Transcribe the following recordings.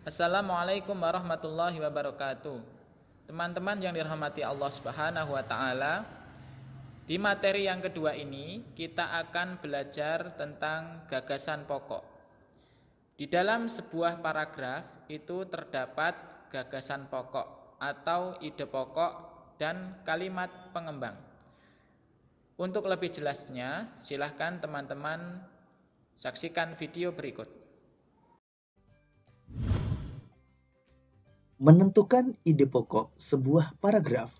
Assalamualaikum warahmatullahi wabarakatuh. Teman-teman yang dirahmati Allah Subhanahu wa taala, di materi yang kedua ini kita akan belajar tentang gagasan pokok. Di dalam sebuah paragraf itu terdapat gagasan pokok atau ide pokok dan kalimat pengembang. Untuk lebih jelasnya, silahkan teman-teman saksikan video berikut. Menentukan ide pokok sebuah paragraf.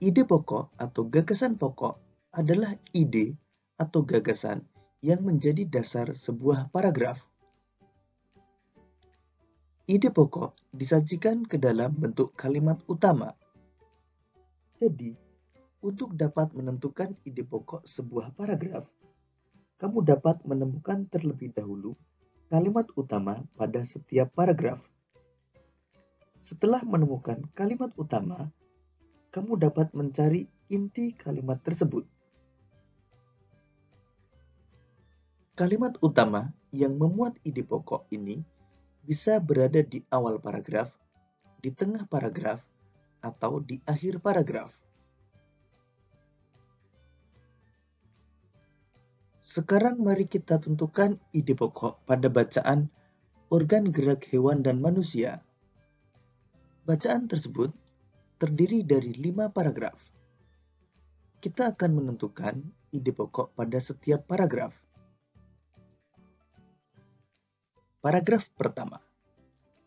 Ide pokok atau gagasan pokok adalah ide atau gagasan yang menjadi dasar sebuah paragraf. Ide pokok disajikan ke dalam bentuk kalimat utama. Jadi, untuk dapat menentukan ide pokok sebuah paragraf, kamu dapat menemukan terlebih dahulu kalimat utama pada setiap paragraf. Setelah menemukan kalimat utama, kamu dapat mencari inti kalimat tersebut. Kalimat utama yang memuat ide pokok ini bisa berada di awal paragraf, di tengah paragraf, atau di akhir paragraf. Sekarang mari kita tentukan ide pokok pada bacaan organ gerak hewan dan manusia. Bacaan tersebut terdiri dari 5 paragraf. Kita akan menentukan ide pokok pada setiap paragraf. Paragraf pertama.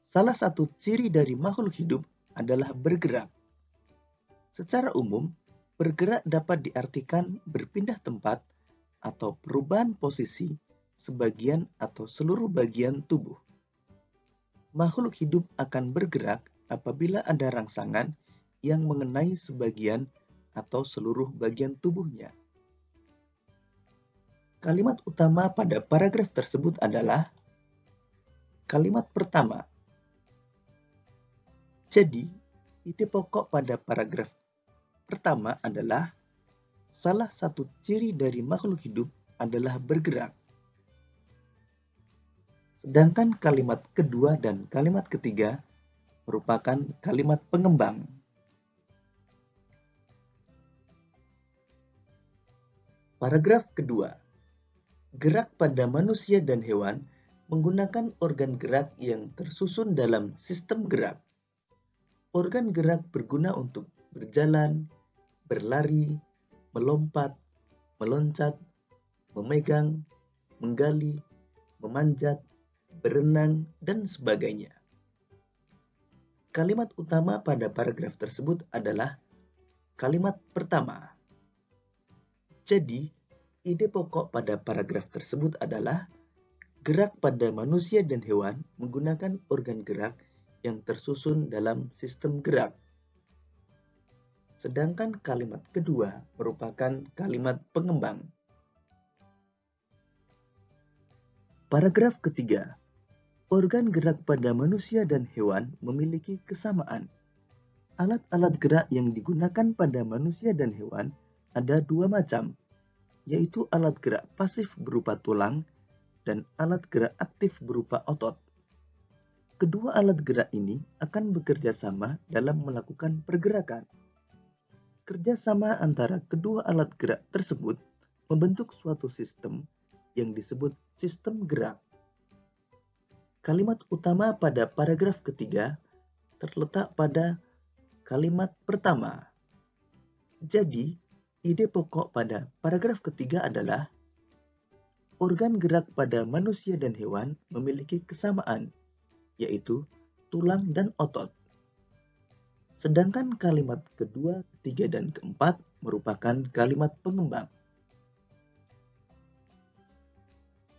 Salah satu ciri dari makhluk hidup adalah bergerak. Secara umum, bergerak dapat diartikan berpindah tempat atau perubahan posisi sebagian atau seluruh bagian tubuh. Makhluk hidup akan bergerak apabila ada rangsangan yang mengenai sebagian atau seluruh bagian tubuhnya. Kalimat utama pada paragraf tersebut adalah kalimat pertama. Jadi, ide pokok pada paragraf pertama adalah salah satu ciri dari makhluk hidup adalah bergerak. Sedangkan kalimat kedua dan kalimat ketiga merupakan kalimat pengembang. Paragraf kedua. Gerak pada manusia dan hewan menggunakan organ gerak yang tersusun dalam sistem gerak. Organ gerak berguna untuk berjalan, berlari, melompat, meloncat, memegang, menggali, memanjat, berenang, dan sebagainya. Kalimat utama pada paragraf tersebut adalah kalimat pertama. Jadi, ide pokok pada paragraf tersebut adalah gerak pada manusia dan hewan menggunakan organ gerak yang tersusun dalam sistem gerak. Sedangkan kalimat kedua merupakan kalimat pengembang. Paragraf ketiga. Organ gerak pada manusia dan hewan memiliki kesamaan. Alat-alat gerak yang digunakan pada manusia dan hewan ada 2 macam, yaitu alat gerak pasif berupa tulang dan alat gerak aktif berupa otot. Kedua alat gerak ini akan bekerja sama dalam melakukan pergerakan. Kerjasama antara kedua alat gerak tersebut membentuk suatu sistem yang disebut sistem gerak. Kalimat utama pada paragraf ketiga terletak pada kalimat pertama. Jadi, ide pokok pada paragraf ketiga adalah organ gerak pada manusia dan hewan memiliki kesamaan, yaitu tulang dan otot. Sedangkan kalimat kedua, ketiga, dan keempat merupakan kalimat pengembang.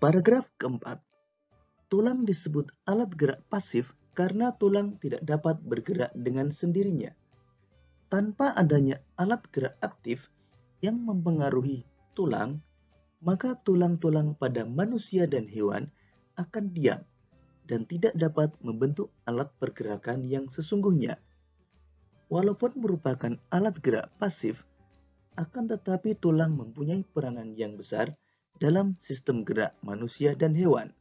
Paragraf keempat. Tulang disebut alat gerak pasif karena tulang tidak dapat bergerak dengan sendirinya. Tanpa adanya alat gerak aktif yang mempengaruhi tulang, maka tulang-tulang pada manusia dan hewan akan diam dan tidak dapat membentuk alat pergerakan yang sesungguhnya. Walaupun merupakan alat gerak pasif, akan tetapi tulang mempunyai peranan yang besar dalam sistem gerak manusia dan hewan.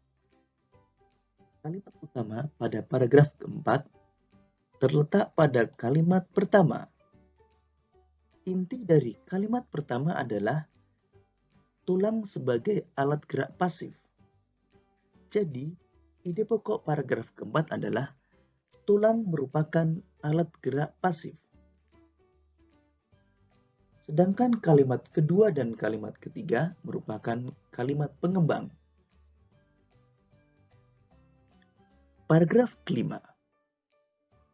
Kalimat utama pada paragraf keempat terletak pada kalimat pertama. Inti dari kalimat pertama adalah tulang sebagai alat gerak pasif. Jadi, ide pokok paragraf keempat adalah tulang merupakan alat gerak pasif. Sedangkan kalimat kedua dan kalimat ketiga merupakan kalimat pengembang. Paragraf kelima.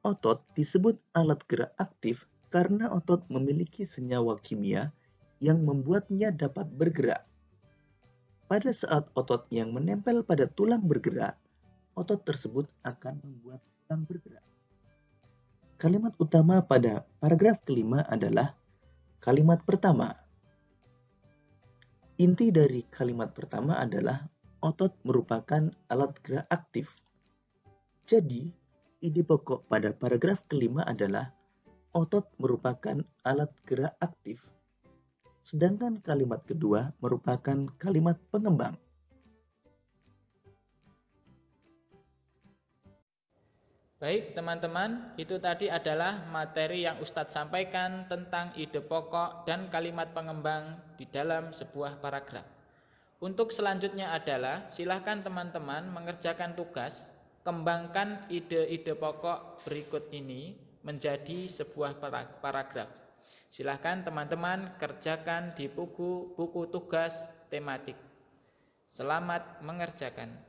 Otot disebut alat gerak aktif karena otot memiliki senyawa kimia yang membuatnya dapat bergerak. Pada saat otot yang menempel pada tulang bergerak, otot tersebut akan membuat tulang bergerak. Kalimat utama pada paragraf kelima adalah kalimat pertama. Inti dari kalimat pertama adalah otot merupakan alat gerak aktif. Jadi, ide pokok pada paragraf kelima adalah otot merupakan alat gerak aktif. Sedangkan kalimat kedua merupakan kalimat pengembang. Baik teman-teman, itu tadi adalah materi yang Ustadz sampaikan tentang ide pokok dan kalimat pengembang di dalam sebuah paragraf. Untuk selanjutnya adalah silahkan teman-teman mengerjakan tugas, kembangkan ide-ide pokok berikut ini menjadi sebuah paragraf. Silahkan teman-teman kerjakan di buku tugas tematik. Selamat mengerjakan.